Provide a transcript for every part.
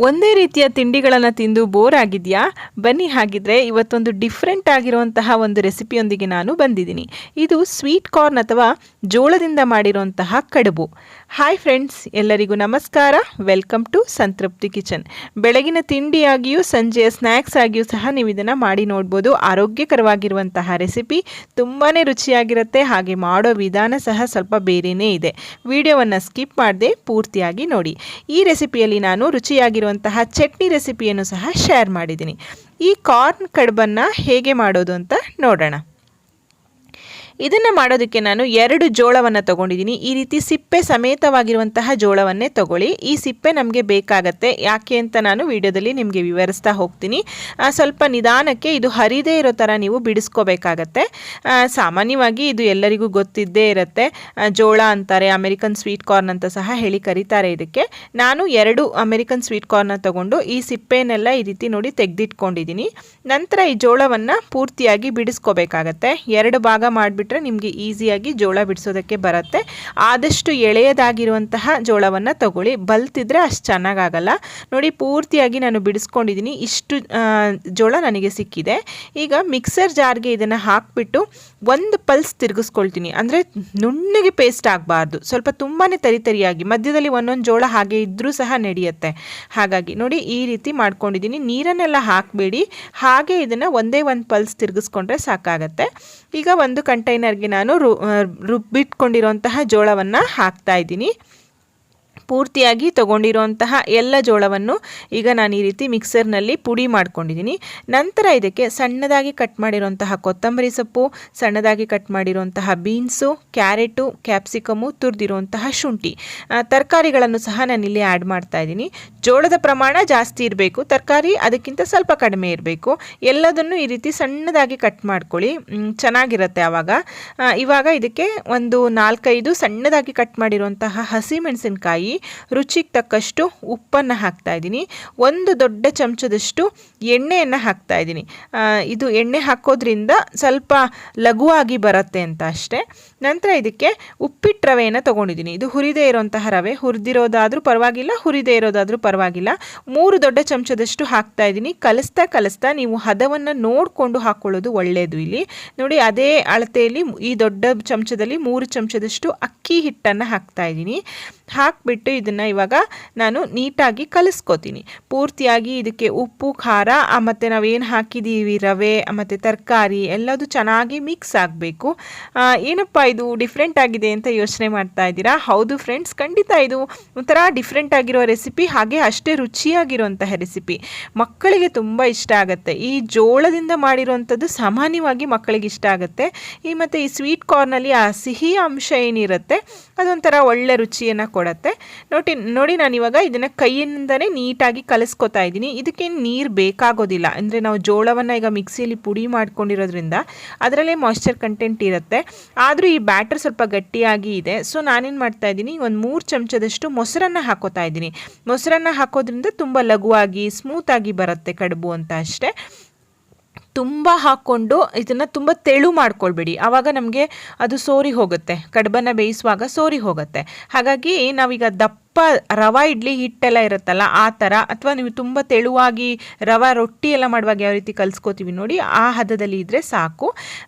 ಒಂದೇ ರೀತಿಯ ತಿಂಡಿಗಳನ್ನು ತಿಂದು ಬೋರ್ ಆಗಿದೆಯಾ? ಬನ್ನಿ ಹಾಗಿದ್ರೆ ಇವತ್ತೊಂದು ಡಿಫ್ರೆಂಟ್ ಆಗಿರುವಂತಹ ಒಂದು ರೆಸಿಪಿಯೊಂದಿಗೆ ನಾನು ಬಂದಿದ್ದೀನಿ. ಇದು ಸ್ವೀಟ್ ಕಾರ್ನ್ ಅಥವಾ ಜೋಳದಿಂದ ಮಾಡಿರುವಂತಹ ಕಡುಬು. ಹಾಯ್ ಫ್ರೆಂಡ್ಸ್, ಎಲ್ಲರಿಗೂ ನಮಸ್ಕಾರ. ವೆಲ್ಕಮ್ ಟು ಸಂತೃಪ್ತಿ ಕಿಚನ್. ಬೆಳಗಿನ ತಿಂಡಿಯಾಗಿಯೂ ಸಂಜೆಯ ಸ್ನ್ಯಾಕ್ಸ್ ಆಗಿಯೂ ಸಹ ನೀವು ಇದನ್ನು ಮಾಡಿ ನೋಡ್ಬೋದು. ಆರೋಗ್ಯಕರವಾಗಿರುವಂತಹ ರೆಸಿಪಿ, ತುಂಬಾ ರುಚಿಯಾಗಿರುತ್ತೆ. ಹಾಗೆ ಮಾಡೋ ವಿಧಾನ ಸಹ ಸ್ವಲ್ಪ ಬೇರೆಯೇ ಇದೆ. ವಿಡಿಯೋವನ್ನು ಸ್ಕಿಪ್ ಮಾಡದೆ ಪೂರ್ತಿಯಾಗಿ ನೋಡಿ. ಈ ರೆಸಿಪಿಯಲ್ಲಿ ನಾನು ರುಚಿಯಾಗಿರುವಂತಹ ಚಟ್ನಿ ರೆಸಿಪಿಯನ್ನು ಸಹ ಶೇರ್ ಮಾಡಿದ್ದೀನಿ. ಈ ಕಾರ್ನ್ ಕಡುಬನ್ನು ಹೇಗೆ ಮಾಡೋದು ಅಂತ ನೋಡೋಣ. ಇದನ್ನು ಮಾಡೋದಕ್ಕೆ ನಾನು 2 ಜೋಳವನ್ನು ತೊಗೊಂಡಿದ್ದೀನಿ. ಈ ರೀತಿ ಸಿಪ್ಪೆ ಸಮೇತವಾಗಿರುವಂತಹ ಜೋಳವನ್ನೇ ತಗೊಳ್ಳಿ. ಈ ಸಿಪ್ಪೆ ನಮಗೆ ಬೇಕಾಗತ್ತೆ. ಯಾಕೆ ಅಂತ ನಾನು ವಿಡಿಯೋದಲ್ಲಿ ನಿಮಗೆ ವಿವರಿಸ್ತಾ ಹೋಗ್ತೀನಿ. ಸ್ವಲ್ಪ ನಿಧಾನಕ್ಕೆ ಇದು ಹರಿದೇ ಇರೋ ಥರ ನೀವು ಬಿಡಿಸ್ಕೋಬೇಕಾಗತ್ತೆ. ಸಾಮಾನ್ಯವಾಗಿ ಇದು ಎಲ್ಲರಿಗೂ ಗೊತ್ತಿದ್ದೇ ಇರುತ್ತೆ. ಜೋಳ ಅಂತಾರೆ, ಅಮೆರಿಕನ್ ಸ್ವೀಟ್ ಕಾರ್ನ್ ಅಂತ ಸಹ ಹೇಳಿ ಕರೀತಾರೆ ಇದಕ್ಕೆ. ನಾನು 2 ಅಮೆರಿಕನ್ ಸ್ವೀಟ್ ಕಾರ್ನ ತಗೊಂಡು ಈ ಸಿಪ್ಪೆನೆಲ್ಲ ಈ ರೀತಿ ನೋಡಿ ತೆಗೆದಿಟ್ಕೊಂಡಿದ್ದೀನಿ. ನಂತರ ಈ ಜೋಳವನ್ನು ಪೂರ್ತಿಯಾಗಿ ಬಿಡಿಸ್ಕೋಬೇಕಾಗತ್ತೆ. 2 ಭಾಗ ಮಾಡಿಬಿಟ್ಟು ನಿಮಗೆ ಈಸಿಯಾಗಿ ಜೋಳ ಬಿಡಿಸೋದಕ್ಕೆ ಬರುತ್ತೆ. ಆದಷ್ಟು ಎಳೆಯದಾಗಿರುವಂತಹ ಜೋಳವನ್ನು ತಗೊಳ್ಳಿ. ಬಲ್ತಿದ್ರೆ ಅಷ್ಟು ಚೆನ್ನಾಗಾಗಲ್ಲ. ನೋಡಿ, ಪೂರ್ತಿಯಾಗಿ ನಾನು ಬಿಡಿಸ್ಕೊಂಡಿದ್ದೀನಿ. ಇಷ್ಟು ಜೋಳ ನನಗೆ ಸಿಕ್ಕಿದೆ. ಈಗ ಮಿಕ್ಸರ್ ಜಾರ್ಗೆ ಇದನ್ನು ಹಾಕಿಬಿಟ್ಟು ಒಂದು ಪಲ್ಸ್ ತಿರುಗಿಸ್ಕೊಳ್ತೀನಿ. ಅಂದರೆ ನುಣ್ಣಗೆ ಪೇಸ್ಟ್ ಆಗಬಾರ್ದು, ಸ್ವಲ್ಪ ತುಂಬಾ ತರಿತರಿಯಾಗಿ. ಮಧ್ಯದಲ್ಲಿ ಒಂದೊಂದು ಜೋಳ ಹಾಗೆ ಇದ್ದರೂ ಸಹ ನಡೆಯುತ್ತೆ. ಹಾಗಾಗಿ ನೋಡಿ, ಈ ರೀತಿ ಮಾಡ್ಕೊಂಡಿದ್ದೀನಿ. ನೀರನ್ನೆಲ್ಲ ಹಾಕಬೇಡಿ, ಹಾಗೆ ಇದನ್ನು ಒಂದೇ ಒಂದು ಪಲ್ಸ್ ತಿರುಗಿಸ್ಕೊಂಡ್ರೆ ಸಾಕಾಗತ್ತೆ. ಈಗ ಒಂದು ಕಂಟೈನರ್ಗೆ ನಾನು ರುಬ್ಬಿಟ್ಕೊಂಡಿರುವಂತಹ ಜೋಳವನ್ನು ಹಾಕ್ತಾ ಇದ್ದೀನಿ. ಪೂರ್ತಿಯಾಗಿ ತೊಗೊಂಡಿರುವಂತಹ ಎಲ್ಲ ಜೋಳವನ್ನು ಈಗ ನಾನು ಈ ರೀತಿ ಮಿಕ್ಸರ್ನಲ್ಲಿ ಪುಡಿ ಮಾಡ್ಕೊಂಡಿದ್ದೀನಿ. ನಂತರ ಇದಕ್ಕೆ ಸಣ್ಣದಾಗಿ ಕಟ್ ಮಾಡಿರುವಂತಹ ಕೊತ್ತಂಬರಿ ಸೊಪ್ಪು, ಸಣ್ಣದಾಗಿ ಕಟ್ ಮಾಡಿರುವಂತಹ ಬೀನ್ಸು, ಕ್ಯಾರೆಟು, ಕ್ಯಾಪ್ಸಿಕಮು, ತುರಿದಿರುವಂತಹ ಶುಂಠಿ, ತರಕಾರಿಗಳನ್ನು ಸಹ ನಾನಿಲ್ಲಿ ಆ್ಯಡ್ ಮಾಡ್ತಾ ಇದ್ದೀನಿ. ಜೋಳದ ಪ್ರಮಾಣ ಜಾಸ್ತಿ ಇರಬೇಕು, ತರಕಾರಿ ಅದಕ್ಕಿಂತ ಸ್ವಲ್ಪ ಕಡಿಮೆ ಇರಬೇಕು. ಎಲ್ಲದನ್ನು ಈ ರೀತಿ ಸಣ್ಣದಾಗಿ ಕಟ್ ಮಾಡ್ಕೊಳ್ಳಿ, ಚೆನ್ನಾಗಿರುತ್ತೆ ಆವಾಗ. ಇವಾಗ ಇದಕ್ಕೆ ಒಂದು 4-5 ಸಣ್ಣದಾಗಿ ಕಟ್ ಮಾಡಿರುವಂತಹ ಹಸಿಮೆಣಸಿನಕಾಯಿ, ರುಚಿಗೆ ತಕ್ಕಷ್ಟು ಉಪ್ಪನ್ನು ಹಾಕ್ತಾ ಇದ್ದೀನಿ. 1 ದೊಡ್ಡ ಚಮಚದಷ್ಟು ಎಣ್ಣೆಯನ್ನು ಹಾಕ್ತಾ ಇದ್ದೀನಿ. ಇದು ಎಣ್ಣೆ ಹಾಕೋದ್ರಿಂದ ಸ್ವಲ್ಪ ಲಘುವಾಗಿ ಬರುತ್ತೆ ಅಂತ ಅಷ್ಟೇ. ನಂತರ ಇದಕ್ಕೆ ಉಪ್ಪಿಟ್ಟು ರವೆಯನ್ನು ತೊಗೊಂಡಿದ್ದೀನಿ. ಇದು ಹುರಿದೇ ಇರೋಂತಹ ರವೆ, ಹುರಿದಿರೋದಾದರೂ ಪರವಾಗಿಲ್ಲ, ಹುರಿದೇ ಇರೋದಾದರೂ ಪರವಾಗಿಲ್ಲ. 3 ದೊಡ್ಡ ಚಮಚದಷ್ಟು ಹಾಕ್ತಾ ಇದ್ದೀನಿ. ಕಲಿಸ್ತಾ ನೀವು ಹದವನ್ನು ನೋಡಿಕೊಂಡು ಹಾಕ್ಕೊಳ್ಳೋದು ಒಳ್ಳೆಯದು. ಇಲ್ಲಿ ನೋಡಿ, ಅದೇ ಅಳತೆಯಲ್ಲಿ ಈ ದೊಡ್ಡ ಚಮಚದಲ್ಲಿ 3 ಚಮಚದಷ್ಟು ಅಕ್ಕಿ ಹಿಟ್ಟನ್ನು ಹಾಕ್ತಾ ಇದ್ದೀನಿ. ಹಾಕಿಬಿಟ್ಟು ಇದನ್ನು ಇವಾಗ ನಾನು ನೀಟಾಗಿ ಕಲಿಸ್ಕೋತೀನಿ. ಪೂರ್ತಿಯಾಗಿ ಇದಕ್ಕೆ ಉಪ್ಪು, ಖಾರ ಮತ್ತು ನಾವೇನು ಹಾಕಿದ್ದೀವಿ ರವೆ ಮತ್ತು ತರಕಾರಿ ಎಲ್ಲದು ಚೆನ್ನಾಗಿ ಮಿಕ್ಸ್ ಆಗಬೇಕು. ಏನಪ್ಪ ಇದು ಡಿಫ್ರೆಂಟ್ ಆಗಿದೆ ಅಂತ ಯೋಚನೆ ಮಾಡ್ತಾ ಇದ್ದೀರಾ? ಹೌದು ಫ್ರೆಂಡ್ಸ್, ಖಂಡಿತ ಇದು ಒಂಥರ ಡಿಫ್ರೆಂಟ್ ಆಗಿರೋ ರೆಸಿಪಿ, ಹಾಗೆ ಅಷ್ಟೇ ರುಚಿಯಾಗಿರುವಂತಹ ರೆಸಿಪಿ. ಮಕ್ಕಳಿಗೆ ತುಂಬ ಇಷ್ಟ ಆಗುತ್ತೆ. ಈ ಜೋಳದಿಂದ ಮಾಡಿರುವಂಥದ್ದು ಸಾಮಾನ್ಯವಾಗಿ ಮಕ್ಕಳಿಗೆ ಇಷ್ಟ ಆಗುತ್ತೆ. ಮತ್ತು ಈ ಸ್ವೀಟ್ ಕಾರ್ನಲ್ಲಿ ಆ ಸಿಹಿ ಅಂಶ ಏನಿರುತ್ತೆ ಅದೊಂಥರ ಒಳ್ಳೆ ರುಚಿಯನ್ನು ಕೊಡುತ್ತೆ. ನೋಡಿ ನಾನು ಇವಾಗ ಇದನ್ನು ಕೈಯಿಂದನೇ ನೀಟಾಗಿ ಕಲಿಸ್ಕೊತಾ ಇದ್ದೀನಿ. ಇದಕ್ಕೆ ನೀರು ಬೇಕಾಗೋದಿಲ್ಲ. ಅಂದರೆ ನಾವು ಜೋಳವನ್ನು ಈಗ ಮಿಕ್ಸಿಯಲ್ಲಿ ಪುಡಿ ಮಾಡ್ಕೊಂಡಿರೋದ್ರಿಂದ ಅದರಲ್ಲೇ ಮಾಯ್ಶ್ಚರ್ ಕಂಟೆಂಟ್ ಇರುತ್ತೆ. ಆದರೂ ಈ ಬ್ಯಾಟರ್ ಸ್ವಲ್ಪ ಗಟ್ಟಿಯಾಗಿ ಇದೆ. ಸೊ ನಾನೇನು ಮಾಡ್ತಾ ಇದ್ದೀನಿ, ಒಂದು 3 ಚಮಚದಷ್ಟು ಮೊಸರನ್ನು ಹಾಕೋತಾ ಇದ್ದೀನಿ. ಮೊಸರನ್ನು ಹಾಕೋದ್ರಿಂದ ತುಂಬ ಲಘುವಾಗಿ ಸ್ಮೂತಾಗಿ ಬರುತ್ತೆ ಕಡುಬು ಅಂತ ಅಷ್ಟೇ. ತುಂಬ ಹಾಕ್ಕೊಂಡು ಇದನ್ನು ತುಂಬ ತೆಳು ಮಾಡ್ಕೊಳ್ಬೇಡಿ, ಆವಾಗ ನಮಗೆ ಅದು ಸೋರಿ ಹೋಗುತ್ತೆ. ಕಡುಬನ್ನು ಬೇಯಿಸುವಾಗ ಸೋರಿ ಹೋಗುತ್ತೆ. ಹಾಗಾಗಿ ನಾವೀಗ ದಪ್ಪ ರವಾ ಇಡ್ಲಿ ಹಿಟ್ಟೆಲ್ಲ ಇರುತ್ತಲ್ಲ ಆ ಥರ, ಅಥವಾ ನೀವು ತುಂಬ ತೆಳುವಾಗಿ ರವಾ ರೊಟ್ಟಿ ಎಲ್ಲ ಮಾಡುವಾಗ ಯಾವ ರೀತಿ ಕಲಿಸ್ಕೋತೀವಿ ನೋಡಿ, ಆ ಹದದಲ್ಲಿ ಇದ್ದರೆ ಸಾಕು.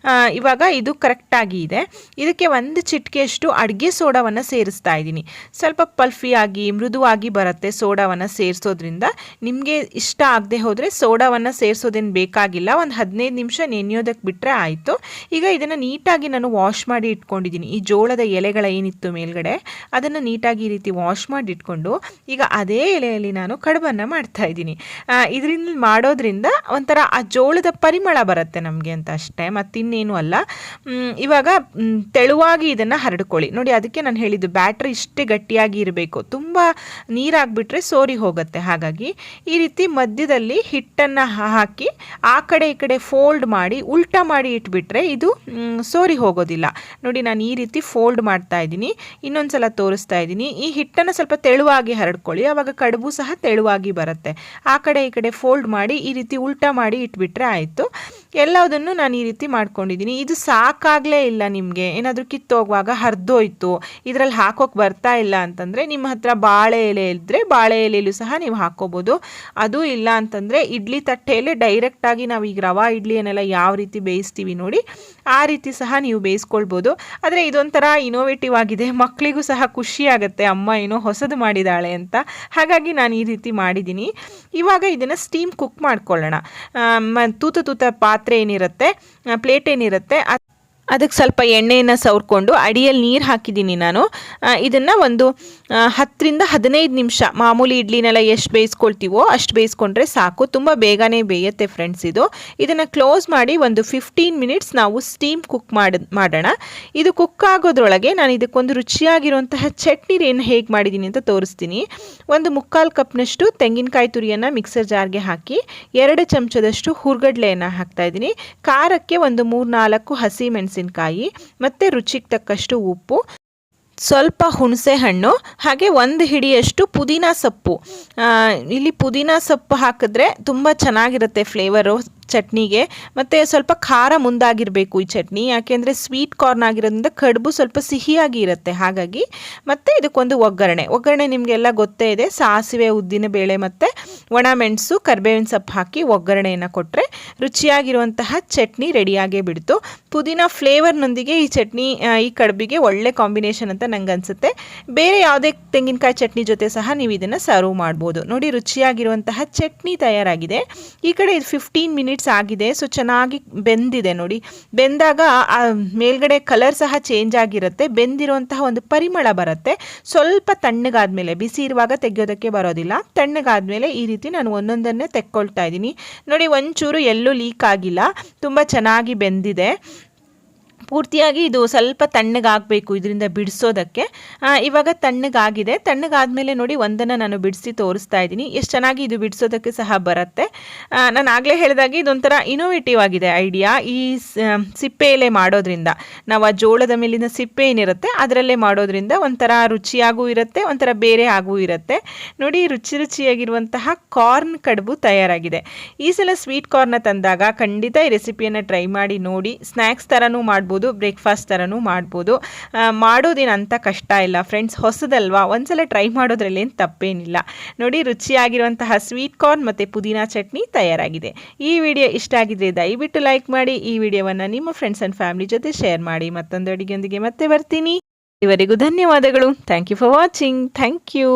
ಇವಾಗ ಇದು ಕರೆಕ್ಟಾಗಿ ಇದೆ. ಇದಕ್ಕೆ 1 ಚಿಟಿಕೆಯಷ್ಟು ಅಡುಗೆ ಸೋಡಾವನ್ನು ಸೇರಿಸ್ತಾ ಇದ್ದೀನಿ. ಸ್ವಲ್ಪ ಪಲ್ಫಿಯಾಗಿ ಮೃದುವಾಗಿ ಬರುತ್ತೆ ಸೋಡಾವನ್ನು ಸೇರಿಸೋದ್ರಿಂದ. ನಿಮಗೆ ಇಷ್ಟ ಆಗದೆ ಹೋದರೆ ಸೋಡಾವನ್ನು ಸೇರಿಸೋದೇನು ಬೇಕಾಗಿಲ್ಲ. ಒಂದು 15 ನಿಮಿಷ ನೆನೆಯೋದಕ್ಕೆ ಬಿಟ್ಟರೆ ಆಯಿತು. ಈಗ ಇದನ್ನು ನೀಟಾಗಿ ನಾನು ವಾಶ್ ಮಾಡಿ ಇಟ್ಕೊಂಡಿದ್ದೀನಿ. ಈ ಜೋಳದ ಎಲೆಗಳ ಏನಿತ್ತು ಮೇಲ್ಗಡೆ ಅದನ್ನು ನೀಟಾಗಿ ಈ ರೀತಿ ವಾಶ್ ಮಾಡಿ ಇಟ್ಕೊಂಡು ಈಗ ಅದೇ ಎಲೆಯಲ್ಲಿ ನಾನು ಕಡುಬನ್ನು ಮಾಡ್ತಾ ಇದ್ದೀನಿ. ಇದರಿಂದ ಮಾಡೋದ್ರಿಂದ ಒಂಥರ ಆ ಜೋಳದ ಪರಿಮಳ ಬರುತ್ತೆ ನಮಗೆ ಅಂತ ಅಷ್ಟೇ, ಮತ್ತಿನ್ನೇನು ಅಲ್ಲ. ಇವಾಗ ತೆಳುವಾಗಿ ಇದನ್ನು ಹರಡ್ಕೊಳ್ಳಿ. ನೋಡಿ, ಅದಕ್ಕೆ ನಾನು ಹೇಳಿದ್ದು ಬ್ಯಾಟ್ರಿ ಇಷ್ಟೇ ಗಟ್ಟಿಯಾಗಿ ಇರಬೇಕು. ತುಂಬ ನೀರಾಗಿಬಿಟ್ರೆ ಸೋರಿ ಹೋಗುತ್ತೆ. ಹಾಗಾಗಿ ಈ ರೀತಿ ಮಧ್ಯದಲ್ಲಿ ಹಿಟ್ಟನ್ನು ಹಾಕಿ ಆ ಕಡೆ ಈ ಕಡೆ ಫೋಲ್ಡ್ ಮಾಡಿ ಉಲ್ಟಾ ಮಾಡಿ ಇಟ್ಬಿಟ್ರೆ ಇದು ಸೋರಿ ಹೋಗೋದಿಲ್ಲ. ನೋಡಿ, ನಾನು ಈ ರೀತಿ ಫೋಲ್ಡ್ ಮಾಡ್ತಾ ಇದ್ದೀನಿ. ಇನ್ನೊಂದ್ಸಲ ತೋರಿಸ್ತಾ ಇದ್ದೀನಿ. ಈ ಹಿಟ್ಟನ್ನು ಸ್ವಲ್ಪ ತೆಳುವಾಗಿ ಹರಡ್ಕೊಳ್ಳಿ, ಆವಾಗ ಕಡುಬು ಸಹ ತೆಳುವಾಗಿ ಬರುತ್ತೆ. ಆ ಕಡೆ ಈ ಕಡೆ ಫೋಲ್ಡ್ ಮಾಡಿ ಈ ರೀತಿ ಉಲ್ಟಾ ಮಾಡಿ ಇಟ್ಬಿಟ್ರೆ ಆಯಿತು. ಎಲ್ಲದನ್ನು ನಾನು ಈ ರೀತಿ ಮಾಡ್ಕೊಂಡಿದ್ದೀನಿ. ಇದು ಸಾಕಾಗಲೇ ಇಲ್ಲ ನಿಮಗೆ, ಏನಾದರೂ ಕಿತ್ತೋಗುವಾಗ ಹರಿದೋಯ್ತು, ಇದರಲ್ಲಿ ಹಾಕೋಕೆ ಬರ್ತಾ ಇಲ್ಲ ಅಂತಂದರೆ ನಿಮ್ಮ ಹತ್ರ ಬಾಳೆ ಎಲೆ ಇದ್ದರೆ ಬಾಳೆ ಎಲೆಯಲ್ಲೂ ಸಹ ನೀವು ಹಾಕ್ಕೋಬೋದು. ಅದು ಇಲ್ಲ ಅಂತಂದರೆ ಇಡ್ಲಿ ತಟ್ಟೆಯಲ್ಲೇ ಡೈರೆಕ್ಟಾಗಿ ನಾವು ಈಗ ರವಾ ಇಡ್ಲಿಯನ್ನೆಲ್ಲ ಯಾವ ರೀತಿ ಬೇಯಿಸ್ತೀವಿ ನೋಡಿ, ಆ ರೀತಿ ಸಹ ನೀವು ಬೇಯಿಸ್ಕೊಳ್ಬೋದು. ಆದರೆ ಇದೊಂಥರ ಇನೋವೇಟಿವ್ ಆಗಿದೆ, ಮಕ್ಕಳಿಗೂ ಸಹ ಖುಷಿ ಆಗುತ್ತೆ, ಅಮ್ಮ ಏನೋ ಹೊಸದು ಮಾಡಿದ್ದಾಳೆ ಅಂತ. ಹಾಗಾಗಿ ನಾನು ಈ ರೀತಿ ಮಾಡಿದ್ದೀನಿ. ಇವಾಗ ಇದನ್ನು ಸ್ಟೀಮ್ ಕುಕ್ ಮಾಡ್ಕೊಳ್ಳೋಣ. ತೂತ ಪಾತ್ರೆ ಏನಿರುತ್ತೆ, ಪ್ಲೇಟ್ ಏನಿರುತ್ತೆ, ಅದಕ್ಕೆ ಸ್ವಲ್ಪ ಎಣ್ಣೆಯನ್ನು ಸವರ್ಕೊಂಡು ಅಡಿಯಲ್ಲಿ ನೀರು ಹಾಕಿದ್ದೀನಿ ನಾನು. ಇದನ್ನು ಒಂದು 10ರಿಂದ 15 ನಿಮಿಷ ಮಾಮೂಲಿ ಇಡ್ಲಿನೆಲ್ಲ ಎಷ್ಟು ಬೇಯಿಸ್ಕೊಳ್ತೀವೋ ಅಷ್ಟು ಬೇಯಿಸ್ಕೊಂಡ್ರೆ ಸಾಕು. ತುಂಬ ಬೇಗನೆ ಬೇಯುತ್ತೆ ಫ್ರೆಂಡ್ಸ್ ಇದು. ಇದನ್ನು ಕ್ಲೋಸ್ ಮಾಡಿ ಒಂದು 15 ಮಿನಿಟ್ಸ್ ನಾವು ಸ್ಟೀಮ್ ಕುಕ್ ಮಾಡೋಣ. ಇದು ಕುಕ್ ಆಗೋದ್ರೊಳಗೆ ನಾನು ಇದಕ್ಕೊಂದು ರುಚಿಯಾಗಿರುವಂತಹ ಚಟ್ನಿ ಏನು ಹೇಗೆ ಮಾಡಿದ್ದೀನಿ ಅಂತ ತೋರಿಸ್ತೀನಿ. ಒಂದು 3/4 ಕಪ್ನಷ್ಟು ತೆಂಗಿನಕಾಯಿ ತುರಿಯನ್ನು ಮಿಕ್ಸರ್ ಜಾರ್ಗೆ ಹಾಕಿ 2 ಚಮಚದಷ್ಟು ಹುರ್ಗಡ್ಲೆಯನ್ನು ಹಾಕ್ತಾಯಿದ್ದೀನಿ. ಖಾರಕ್ಕೆ ಒಂದು 3-4 ಹಸಿ ಮೆಣಸಿನಕಾಯಿ ಮತ್ತು ರುಚಿಗೆ ತಕ್ಕಷ್ಟು ಉಪ್ಪು, ಸ್ವಲ್ಪ ಹುಣಸೆ ಹಣ್ಣು, ಹಾಗೆ 1 ಹಿಡಿಯಷ್ಟು ಪುದೀನ ಸೊಪ್ಪು. ಇಲ್ಲಿ ಪುದೀನ ಸೊಪ್ಪು ಹಾಕಿದ್ರೆ ತುಂಬ ಚೆನ್ನಾಗಿರುತ್ತೆ ಫ್ಲೇವರು ಚಟ್ನಿಗೆ. ಮತ್ತು ಸ್ವಲ್ಪ ಖಾರ ಮುಂದಾಗಿರಬೇಕು ಈ ಚಟ್ನಿ, ಯಾಕೆಂದರೆ ಸ್ವೀಟ್ ಕಾರ್ನ್ ಆಗಿರೋದ್ರಿಂದ ಕಡುಬು ಸ್ವಲ್ಪ ಸಿಹಿಯಾಗಿ ಇರುತ್ತೆ ಹಾಗಾಗಿ. ಮತ್ತು ಇದಕ್ಕೊಂದು ಒಗ್ಗರಣೆ ನಿಮಗೆಲ್ಲ ಗೊತ್ತೇ ಇದೆ. ಸಾಸಿವೆ, ಉದ್ದಿನಬೇಳೆ ಮತ್ತು ಒಣಮೆಣಸು, ಕರಿಬೇವಿನ ಸೊಪ್ಪು ಹಾಕಿ ಒಗ್ಗರಣೆಯನ್ನು ಕೊಟ್ಟರೆ ರುಚಿಯಾಗಿರುವಂತಹ ಚಟ್ನಿ ರೆಡಿಯಾಗೇ ಬಿಡ್ತು. ಪುದೀನ ಫ್ಲೇವರ್ನೊಂದಿಗೆ ಈ ಚಟ್ನಿ ಈ ಕಡುಬಿಗೆ ಒಳ್ಳೆ ಕಾಂಬಿನೇಷನ್ ಅಂತ ನಂಗೆ ಅನಿಸುತ್ತೆ. ಬೇರೆ ಯಾವುದೇ ತೆಂಗಿನಕಾಯಿ ಚಟ್ನಿ ಜೊತೆ ಸಹ ನೀವು ಇದನ್ನು ಸರ್ವ್ ಮಾಡ್ಬೋದು. ನೋಡಿ, ರುಚಿಯಾಗಿರುವಂತಹ ಚಟ್ನಿ ತಯಾರಾಗಿದೆ. ಈ ಕಡೆ ಇದು 15 ಮಿನಿಟ್ಸ್ ಆಗಿದೆ. ಸೊ ಚೆನ್ನಾಗಿ ಬೆಂದಿದೆ ನೋಡಿ. ಬೆಂದಾಗ ಮೇಲ್ಗಡೆ ಕಲರ್ ಸಹ ಚೇಂಜ್ ಆಗಿರುತ್ತೆ, ಬೆಂದಿರುವಂತಹ ಒಂದು ಪರಿಮಳ ಬರುತ್ತೆ. ಸ್ವಲ್ಪ ತಣ್ಣಗಾದ್ಮೇಲೆ, ಬಿಸಿ ಇರುವಾಗ ತೆಗೆಯೋದಕ್ಕೆ ಬರೋದಿಲ್ಲ, ತಣ್ಣಗಾದ್ಮೇಲೆ ಈ ರೀತಿ ನಾನು ಒಂದೊಂದನ್ನೇ ತೆಕ್ಕೊಳ್ತಾ ಇದ್ದೀನಿ. ನೋಡಿ, ಒಂಚೂರು ಎಲ್ಲೂ ಲೀಕ್ ಆಗಿಲ್ಲ, ತುಂಬ ಚೆನ್ನಾಗಿ ಬೆಂದಿದೆ. ಪೂರ್ತಿಯಾಗಿ ಇದು ಸ್ವಲ್ಪ ತಣ್ಣಗಾಗಬೇಕು ಇದರಿಂದ ಬಿಡಿಸೋದಕ್ಕೆ. ಇವಾಗ ತಣ್ಣಗಾಗಿದೆ. ತಣ್ಣಗಾದ್ಮೇಲೆ ನೋಡಿ, ಒಂದನ್ನು ನಾನು ಬಿಡಿಸಿ ತೋರಿಸ್ತಾ ಇದ್ದೀನಿ. ಎಷ್ಟು ಚೆನ್ನಾಗಿ ಇದು ಬಿಡಿಸೋದಕ್ಕೆ ಸಹ ಬರುತ್ತೆ. ನಾನು ಆಗಲೇ ಹೇಳಿದಾಗೆ ಇದೊಂಥರ ಇನೋವೇಟಿವ್ ಆಗಿದೆ ಐಡಿಯಾ. ಈ ಸಿಪ್ಪೆ ಎಲೆ ಮಾಡೋದ್ರಿಂದ, ನಾವು ಆ ಜೋಳದ ಮೇಲಿನ ಸಿಪ್ಪೆ ಏನಿರುತ್ತೆ ಅದರಲ್ಲೇ ಮಾಡೋದ್ರಿಂದ ಒಂಥರ ರುಚಿಯಾಗೂ ಇರುತ್ತೆ, ಒಂಥರ ಬೇರೆ ಆಗೂ ಇರುತ್ತೆ. ನೋಡಿ, ರುಚಿಯಾಗಿರುವಂತಹ ಕಾರ್ನ್ ಕಡುಬು ತಯಾರಾಗಿದೆ. ಈ ಸಲ ಸ್ವೀಟ್ ಕಾರ್ನ ತಂದಾಗ ಖಂಡಿತ ಈ ರೆಸಿಪಿಯನ್ನು ಟ್ರೈ ಮಾಡಿ ನೋಡಿ. ಸ್ನ್ಯಾಕ್ಸ್ ಥರನೂ ಮಾಡ್ಬೋದು, ಬ್ರೇಕ್ಫಾಸ್ಟ್ ಥರನೂ ಮಾಡ್ಬೋದು. ಮಾಡೋದೇನು ಅಂತ ಕಷ್ಟ ಇಲ್ಲ ಫ್ರೆಂಡ್ಸ್, ಹೊಸದಲ್ವಾ, ಒಂದ್ಸಲ ಟ್ರೈ ಮಾಡೋದ್ರಲ್ಲಿ ಏನು ತಪ್ಪೇನಿಲ್ಲ. ನೋಡಿ, ರುಚಿಯಾಗಿರುವಂತಹ ಸ್ವೀಟ್ ಕಾರ್ನ್ ಮತ್ತು ಪುದೀನಾ ಚಟ್ನಿ ತಯಾರಾಗಿದೆ. ಈ ವಿಡಿಯೋ ಇಷ್ಟ ಆಗಿದ್ರೆ ದಯವಿಟ್ಟು ಲೈಕ್ ಮಾಡಿ. ಈ ವಿಡಿಯೋವನ್ನು ನಿಮ್ಮ ಫ್ರೆಂಡ್ಸ್ ಆ್ಯಂಡ್ ಫ್ಯಾಮಿಲಿ ಜೊತೆ ಶೇರ್ ಮಾಡಿ. ಮತ್ತೊಂದು ಅಡುಗೆಯೊಂದಿಗೆ ಮತ್ತೆ ಬರ್ತೀನಿ. ಇವರಿಗೂ ಧನ್ಯವಾದಗಳು. Thank you for watching. Thank you.